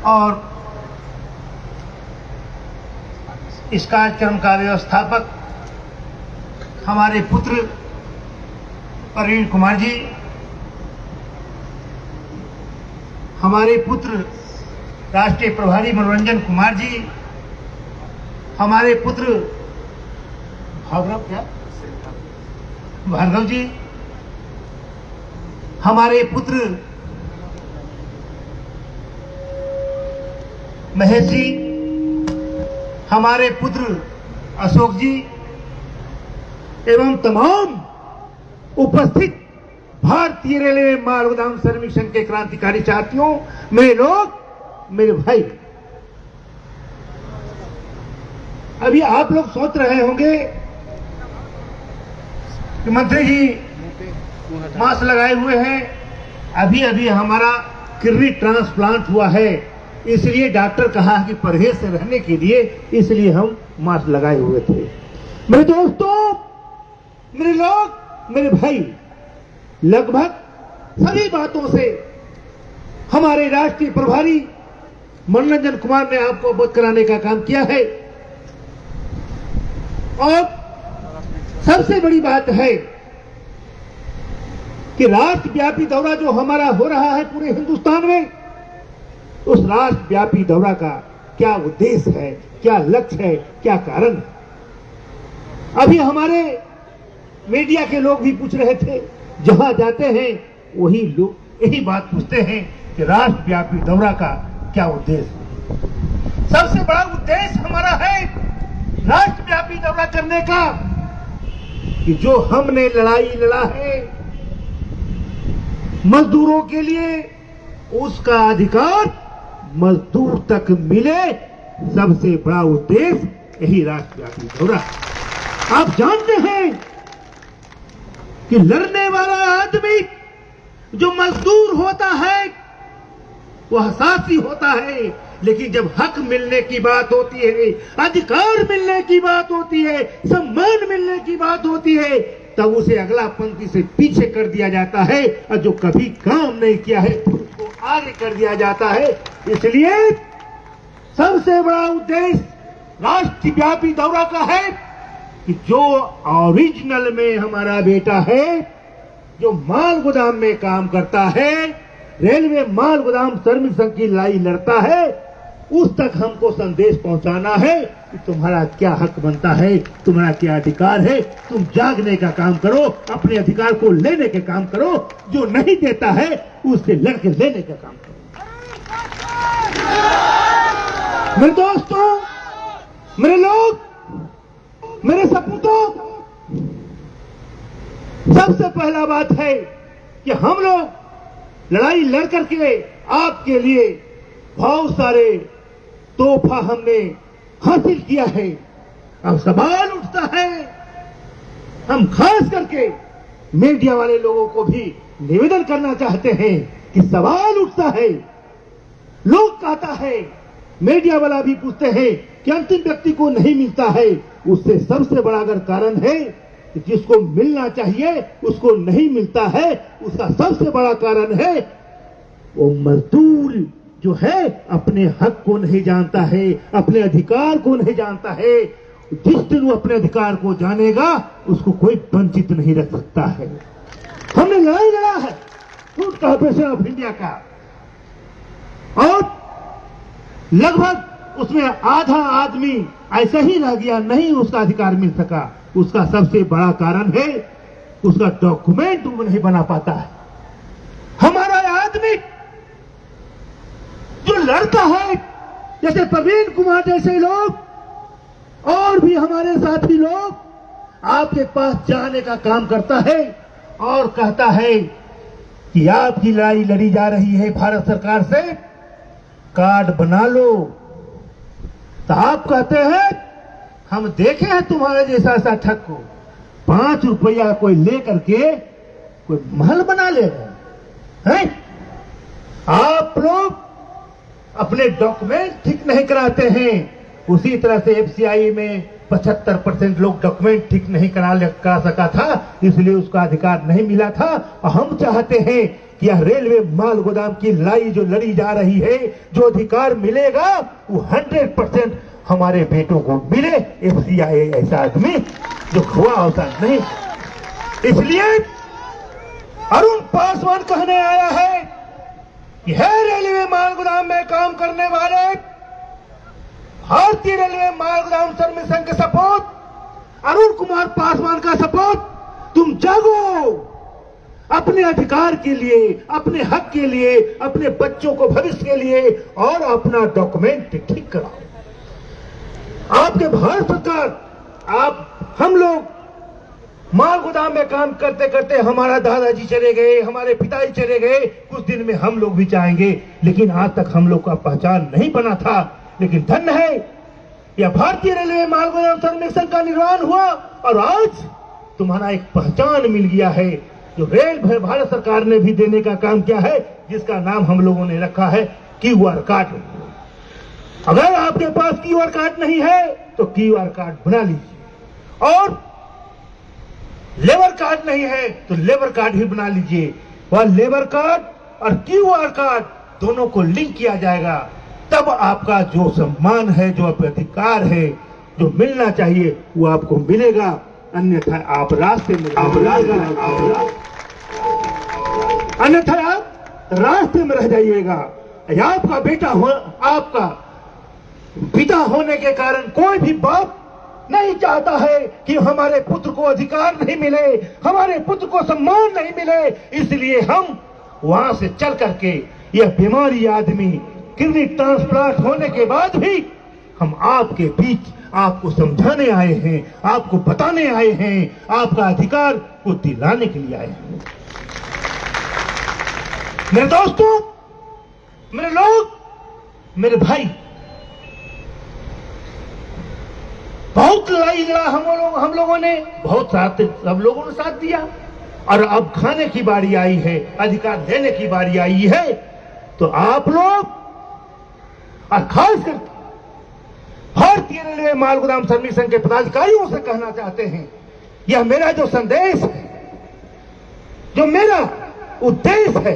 और इस कार्यक्रम का व्यवस्थापक हमारे पुत्र प्रवीण कुमार जी, हमारे पुत्र राष्ट्रीय प्रभारी मनोरंजन कुमार जी, हमारे पुत्र भार्गव जी, हमारे पुत्र महेश जी, हमारे पुत्र अशोक जी एवं तमाम उपस्थित भारतीय रेलवे माल गोदाम श्रमिक संघ के क्रांतिकारी साथियों, मेरे लोग, मेरे भाई, अभी आप लोग सोच रहे होंगे कि मंत्री जी मास्क लगाए हुए हैं, अभी अभी हमारा किडनी ट्रांसप्लांट हुआ है, इसलिए डॉक्टर कहा कि परहेज से रहने के लिए इसलिए हम मास्क लगाए हुए थे। मेरे दोस्तों, मेरे लोग, मेरे भाई, लगभग सभी बातों से हमारे राष्ट्रीय प्रभारी मनोरंजन कुमार ने आपको अवगत कराने का काम किया है। और सबसे बड़ी बात है कि राष्ट्रव्यापी दौरा जो हमारा हो रहा है पूरे हिंदुस्तान में, उस राष्ट्रव्यापी दौरा का क्या उद्देश्य है, क्या लक्ष्य है, क्या कारण है। अभी हमारे मीडिया के लोग भी पूछ रहे थे, जहां जाते हैं वही लोग यही बात पूछते हैं कि राष्ट्रव्यापी दौरा का क्या उद्देश्य है। सबसे बड़ा उद्देश्य हमारा है राष्ट्रव्यापी दौरा करने का कि जो हमने लड़ाई लड़ा है मजदूरों के लिए, उसका अधिकार मजदूर तक मिले, सबसे बड़ा उद्देश्य यही राष्ट्रव्यापी दौरा। आप जानते हैं कि लड़ने वाला आदमी जो मजदूर होता है वह साथी होता है, लेकिन जब हक मिलने की बात होती है, अधिकार मिलने की बात होती है, सम्मान मिलने की बात होती है, तब उसे अगला पंक्ति से पीछे कर दिया जाता है, और जो कभी काम नहीं किया है उसको आगे कर दिया जाता है। इसलिए सबसे बड़ा उद्देश्य राष्ट्रव्यापी दौरा का है कि जो ओरिजिनल में हमारा बेटा है, जो माल गोदाम में काम करता है, रेलवे माल गोदाम श्रमिक संघ की लड़ाई लड़ता है, उस तक हमको संदेश पहुंचाना है कि तुम्हारा क्या हक बनता है, तुम्हारा क्या अधिकार है। तुम जागने का काम करो, अपने अधिकार को लेने के काम करो, जो नहीं देता है उससे लड़के लेने का काम करो। मेरे दोस्तों, मेरे लोग, मेरे सपूतों, सबसे पहला बात है कि हम लोग लड़ाई लड़ करके आपके लिए बहुत सारे तोहफा हमने हासिल किया है। अब सवाल उठता है, हम खास करके मीडिया वाले लोगों को भी निवेदन करना चाहते हैं कि सवाल उठता है, लोग कहता है, मीडिया वाला भी पूछते हैं कि अंतिम व्यक्ति को नहीं मिलता है। उससे सबसे बड़ा अगर कारण है कि जिसको मिलना चाहिए उसको नहीं मिलता है, उसका सबसे बड़ा कारण है वो मजदूर जो है अपने हक को नहीं जानता है, अपने अधिकार को नहीं जानता है। जिस दिन वो अपने अधिकार को जानेगा उसको कोई वंचित नहीं रख सकता है। हमने लड़ाई लड़ा है फूड कॉर्पोरेशन ऑफ इंडिया का, और लगभग उसमें आधा आदमी ऐसा ही रह गया, नहीं उसका अधिकार मिल सका। उसका सबसे बड़ा कारण है उसका डॉक्यूमेंट वो नहीं बना पाता है। हमारा आदमी जो लड़ता है, जैसे प्रवीण कुमार जैसे लोग और भी हमारे साथी लोग, आपके पास जाने का काम करता है और कहता है कि आपकी लड़ाई लड़ी जा रही है भारत सरकार से, कार्ड बना लो। तो आप कहते हैं हम देखे हैं तुम्हारे जैसा ऐसा ठग को 5 रुपया कोई लेकर के कोई महल बना ले रहे हैं। आप लोग अपने डॉक्यूमेंट ठीक नहीं कराते हैं। उसी तरह से एफसीआई में 75% लोग डॉक्यूमेंट ठीक नहीं करा सका था, इसलिए उसका अधिकार नहीं मिला था। और हम चाहते हैं कि यह रेलवे माल गोदाम की लड़ाई जो लड़ी जा रही है, जो अधिकार मिलेगा वो 100% हमारे बेटों को मिले। एफसीआई ऐसा आदमी जो हुआ होता नहीं। इसलिए अरुण पासवान कहने आया है कि है रेलवे माल गोदाम में काम करने वाले भारतीय रेलवे माल गोदाम श्रमिक संघ के सपोर्ट, अरुण कुमार पासवान का सपोर्ट, तुम जागो, अपने अधिकार के लिए, अपने हक के लिए, अपने बच्चों को भविष्य के लिए और अपना डॉक्यूमेंट ठीक कराओ। आपके भारत सरकार, आप हम लोग माल गोदाम में काम करते करते हमारा दादाजी चले गए, हमारे पिताजी चले गए, कुछ दिन में हम लोग भी जाएंगे, लेकिन आज तक हम लोग का पहचान नहीं बना था। लेकिन धन्य है यह भारतीय रेलवे माल गोदाम श्रमिक संघ का निर्माण हुआ और आज तुम्हारा एक पहचान मिल गया है, जो रेल भारत सरकार ने भी देने का काम किया है, जिसका नाम हम लोगों ने रखा है क्यूआर कार्ड। अगर आपके पास क्यूआर कार्ड नहीं है तो क्यूआर कार्ड बना लीजिए, और लेबर कार्ड नहीं है तो लेबर कार्ड ही बना लीजिए। वह लेबर कार्ड और क्यूआर कार्ड दोनों को लिंक किया जाएगा, तब आपका जो सम्मान है, जो अधिकार है, जो मिलना चाहिए वो आपको मिलेगा। अन्यथा आप रास्ते में रह जाइएगा। आपका बेटा हो, आपका पिता होने के कारण कोई भी बाप नहीं चाहता है कि हमारे पुत्र को अधिकार नहीं मिले, हमारे पुत्र को सम्मान नहीं मिले। इसलिए हम वहां से चल करके यह बीमारी आदमी किडनी ट्रांसप्लांट होने के बाद भी हम आपके बीच आपको समझाने आए हैं, आपको बताने आए हैं, आपका अधिकार को दिलाने के लिए आए हैं। मेरे दोस्तों, मेरे लोग, मेरे भाई, बहुत लड़ाई लड़ा हम लोगों ने, बहुत साथ सब लोगों ने साथ दिया, और अब खाने की बारी आई है, अधिकार देने की बारी आई है। तो आप लोग और खासकर भारतीय रेलवे माल गोदाम श्रमिक संघ के पदाधिकारियों से कहना चाहते हैं, यह मेरा जो संदेश है, जो मेरा उद्देश्य है,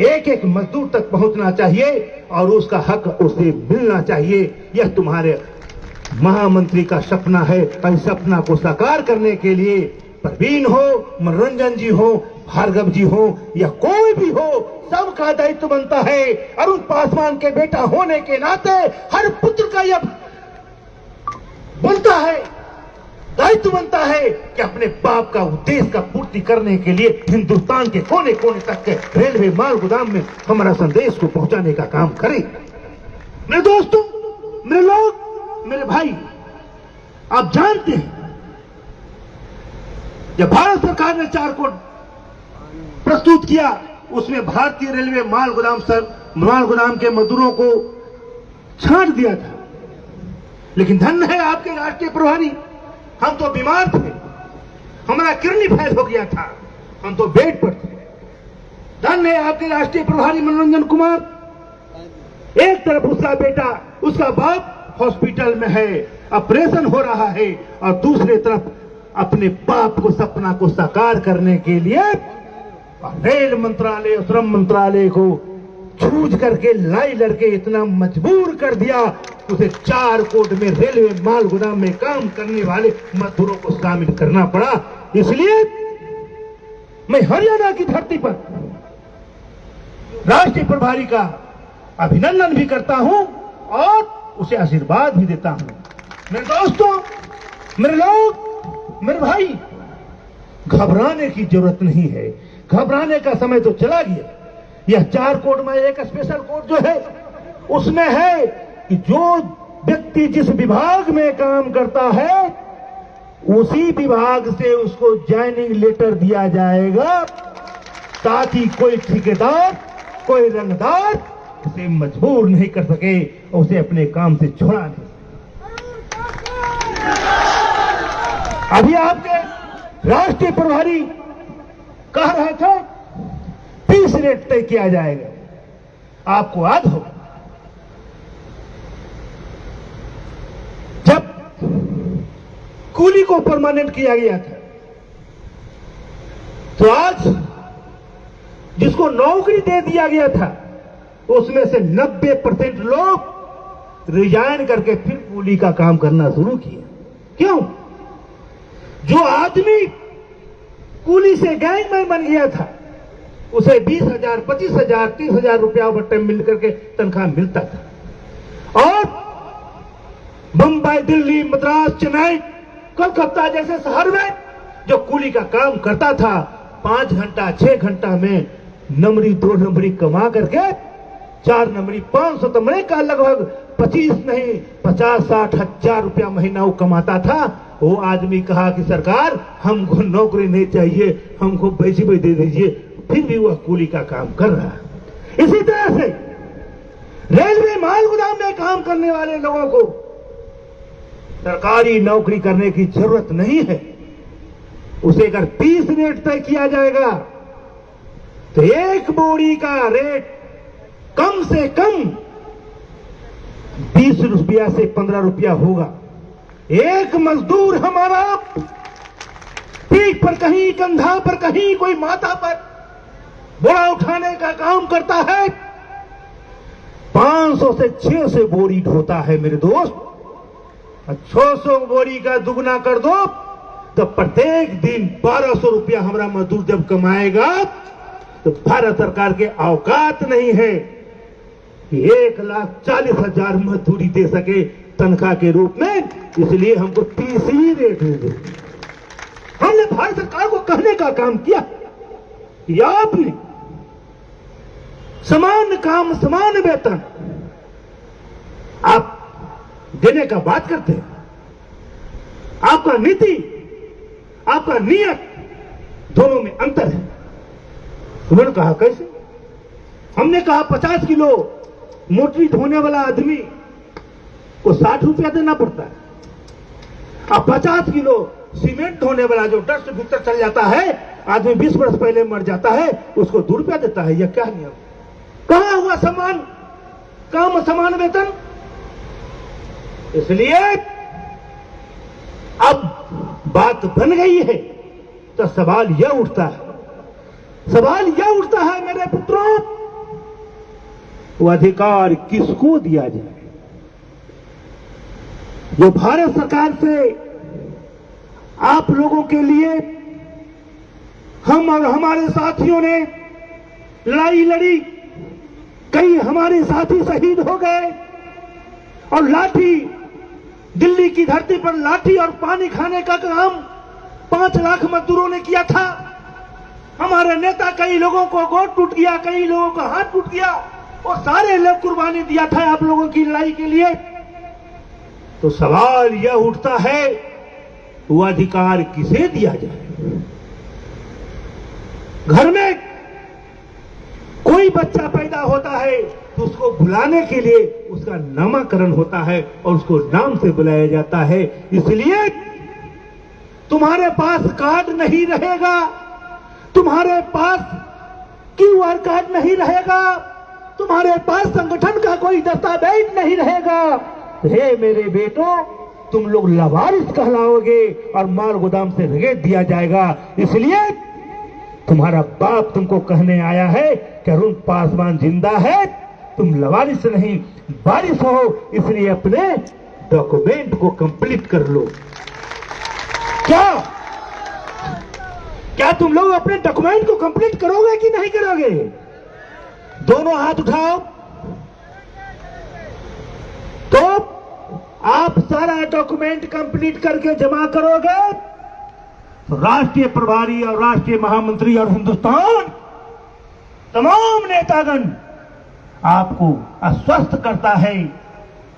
एक एक मजदूर तक पहुंचना चाहिए और उसका हक उसे मिलना चाहिए। यह तुम्हारे महामंत्री का सपना है, और इस सपना को साकार करने के लिए प्रवीण हो, मनोरंजन जी हो, भार्गव जी हो या कोई भी हो, सबका दायित्व बनता है। अरुण पासवान के बेटा होने के नाते हर पुत्र का यह बनता है, दायित्व बनता है कि अपने बाप का उद्देश्य का पूर्ति करने के लिए हिंदुस्तान के कोने कोने तक के रेलवे माल गोदाम में हमारा संदेश को पहुंचाने का काम करें। मेरे दोस्तों, मेरे लोग, मेरे भाई, आप जानते हैं जब भारत सरकार ने 4 कोड प्रस्तुत किया, उसमें भारतीय रेलवे माल गोदाम के मजदूरों को छांट दिया था। लेकिन धन्य है आपके राष्ट्रीय प्रभारी, हम तो बीमार थे, हमारा किडनी फेल हो गया था, हम तो बेड पर थे। धन्य है आपके राष्ट्रीय प्रभारी मनोरंजन कुमार, एक तरफ उसका बेटा, उसका बाप हॉस्पिटल में है, ऑपरेशन हो रहा है, और दूसरे तरफ अपने बाप को सपना को साकार करने के लिए रेल मंत्रालय और श्रम मंत्रालय को जूझ करके लड़ाई लड़के इतना मजबूर कर दिया, उसे 4 कोड में रेलवे माल गोदाम में काम करने वाले मजदूरों को शामिल करना पड़ा। इसलिए मैं हरियाणा की धरती पर राष्ट्रीय प्रभारी का अभिनंदन भी करता हूं और उसे आशीर्वाद भी देता हूं। मेरे दोस्तों, मेरे लोग, मेरे भाई, घबराने की जरूरत नहीं है, घबराने का समय तो चला गया। यह 4 कोड में एक स्पेशल कोड जो है उसमें है कि जो व्यक्ति जिस विभाग में काम करता है उसी विभाग से उसको ज्वाइनिंग लेटर दिया जाएगा, ताकि कोई ठेकेदार, कोई रंगदार उसे मजबूर नहीं कर सके और उसे अपने काम से छोड़ा नहीं। अभी आपके राष्ट्रीय प्रभारी कह रहे थे 30 रेट तय किया जाएगा, आपको याद हो जब कूली को परमानेंट किया गया था, तो आज जिसको जिसको नौकरी दे दिया गया था, उसमें से 90% लोग रिजाइन करके फिर कूली का काम करना शुरू किया। क्यों? जो आदमी कूली से गैंगमैन बन गया था, उसे 20,000, 25,000, 30,000 रुपया ओवर टाइम मिल करके तनख्वाह मिलता था। और मुंबई, दिल्ली, मद्रास, चेन्नई, कलकत्ता जैसे शहर में जो कूली का काम करता था, 5 घंटा 6 घंटा में नंबरी 2 नंबरी कमा करके 4 नंबरी 500 तो महीने का लगभग 25 नहीं 50-60 हजार रुपया महीना वो कमाता था। वो आदमी कहा कि सरकार हमको नौकरी नहीं चाहिए, हमको पैसे भी दे दीजिए, फिर भी वह कूली का काम कर रहा है। इसी तरह से रेलवे माल गोदाम में काम करने वाले लोगों को सरकारी नौकरी करने की जरूरत नहीं है। उसे अगर 30 रेट तय किया जाएगा तो एक बोरी का रेट कम से कम 20 रुपया से 15 रुपया होगा। एक मजदूर हमारा पीठ पर कहीं, कंधा पर कहीं, कोई माथा पर बोरा उठाने का काम करता है, 500 से 600 बोरी ढोता है मेरे दोस्त। 600 बोरी का दुगना कर दो तो प्रत्येक दिन 1200 रुपया हमारा मजदूर जब कमाएगा तो भारत सरकार के औकात नहीं है कि 1,40,000 मजदूरी दे सके तनख्वाह के रूप में। इसलिए हमको 30 ही रेट दे। हमने भारत सरकार को कहने का काम किया कि आपने समान काम समान वेतन आप देने का बात करते हैं। आपका नीति, आपका नियत दोनों में अंतर है। उन्होंने कहा कैसे? हमने कहा 50 किलो मोटरी ढोने वाला आदमी को 60 रुपया देना पड़ता है। अब 50 किलो सीमेंट ढोने वाला जो डस्ट भीतर चल जाता है, आदमी 20 वर्ष पहले मर जाता है, उसको 2 रुपया देता है। यह क्या नियम? कहां हुआ समान काम समान वेतन? इसलिए अब बात बन गई है तो सवाल यह उठता है मेरे पुत्रों, वो अधिकार किसको दिया जाए जो भारत सरकार से आप लोगों के लिए हम और हमारे साथियों ने लड़ाई लड़ी। कई हमारे साथी शहीद हो गए और लाठी, दिल्ली की धरती पर लाठी और पानी खाने का काम 5 लाख मजदूरों ने किया था। हमारे नेता, कई लोगों को गोड़ टूट गया, कई लोगों का हाथ टूट गया, और सारे लोग कुर्बानी दिया था आप लोगों की लड़ाई के लिए। तो सवाल यह उठता है वो अधिकार किसे दिया जाए? घर में कोई बच्चा पैदा होता है तो उसको बुलाने के लिए उसका नामकरण होता है और उसको नाम से बुलाया जाता है। इसलिए तुम्हारे पास कार्ड नहीं रहेगा, तुम्हारे पास क्यूआर कार्ड नहीं रहेगा, तुम्हारे पास संगठन का कोई दस्तावेज नहीं रहेगा। हे मेरे बेटों, तुम लोग लावारिस कहलाओगे और माल गोदाम से रेत दिया जाएगा। इसलिए तुम्हारा बाप तुमको कहने आया है कि अरुण पासवान जिंदा है, तुम लवारिस नहीं बारिश हो, इसलिए अपने डॉक्यूमेंट को कंप्लीट कर लो। क्या तुम लोग अपने डॉक्यूमेंट को कंप्लीट करोगे कि नहीं करोगे? दोनों हाथ उठाओ। तो आप सारा डॉक्यूमेंट कंप्लीट करके जमा करोगे तो राष्ट्रीय प्रभारी और राष्ट्रीय महामंत्री और हिंदुस्तान तमाम नेतागण आपको आश्वस्त करता है।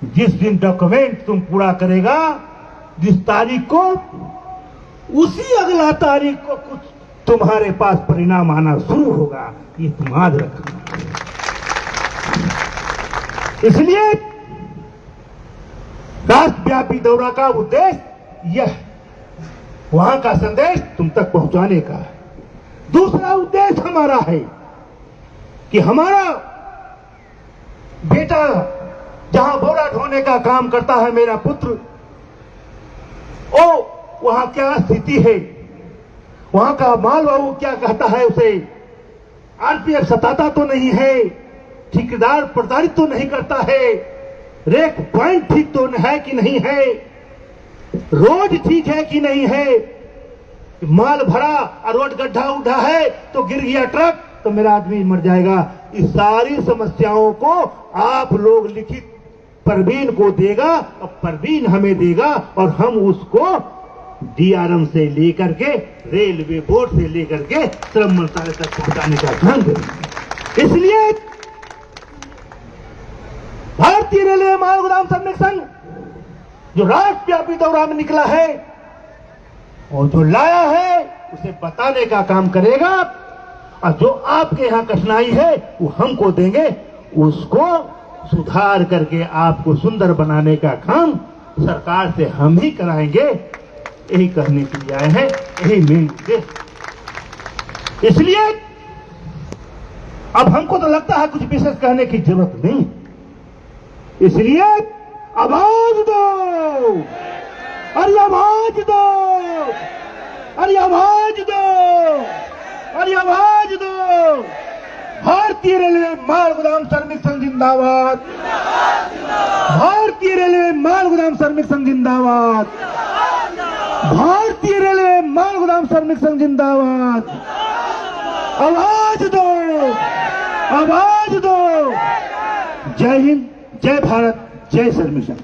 जिस दिन डॉक्यूमेंट तुम पूरा करेगा, जिस तारीख को, उसी अगला तारीख को कुछ तुम्हारे पास परिणाम आना शुरू होगा। ये तुम याद रखना। इसलिए राष्ट्रव्यापी दौरा का उद्देश्य यह है, वहां का संदेश तुम तक पहुंचाने का है। दूसरा उद्देश्य हमारा है कि हमारा बेटा जहां बोरा ढोने का काम करता है, मेरा पुत्र, वहां क्या स्थिति है, वहां का माल बाबू क्या कहता है उसे, आरपीएफ सताता तो नहीं है, ठेकेदार प्रताड़ित तो नहीं करता है, रेक पॉइंट ठीक तो है कि नहीं है, रोड ठीक है कि नहीं है, माल भरा और रोड गड्ढा उड्ढा है तो गिर गया ट्रक तो मेरा आदमी मर जाएगा। इस सारी समस्याओं को आप लोग लिखित परवीन को देगा और परवीन हमें देगा और हम उसको डीआरएम से लेकर के रेलवे बोर्ड से लेकर के श्रम मंत्रालय तक पहुंचाने का ध्यान देंगे। इसलिए भारतीय रेलवे माल गोदाम श्रमिक संघ जो राष्ट्रव्यापी दौरा में निकला है और जो लाया है उसे बताने का काम करेगा और जो आपके यहां कठिनाई है वो हमको देंगे, उसको सुधार करके आपको सुंदर बनाने का काम सरकार से हम ही कराएंगे। यही करने के लिए आए हैं, यही मेन उद्देश्य। इसलिए अब हमको तो लगता है कुछ विशेष कहने की जरूरत नहीं, इसलिए आवाज दो, अरे आवाज दो, अरे आवाज दो, अरे आवाज दो। भारतीय रेलवे माल गोदाम श्रमिक संघ जिंदाबाद, भारतीय रेलवे माल गोदाम श्रमिक संघ जिंदाबाद, भारतीय रेलवे माल गोदाम श्रमिक संघ जिंदाबाद। आवाज दो, आवाज दो। जय हिंद, जय भारत, जय श्रमिक संघ।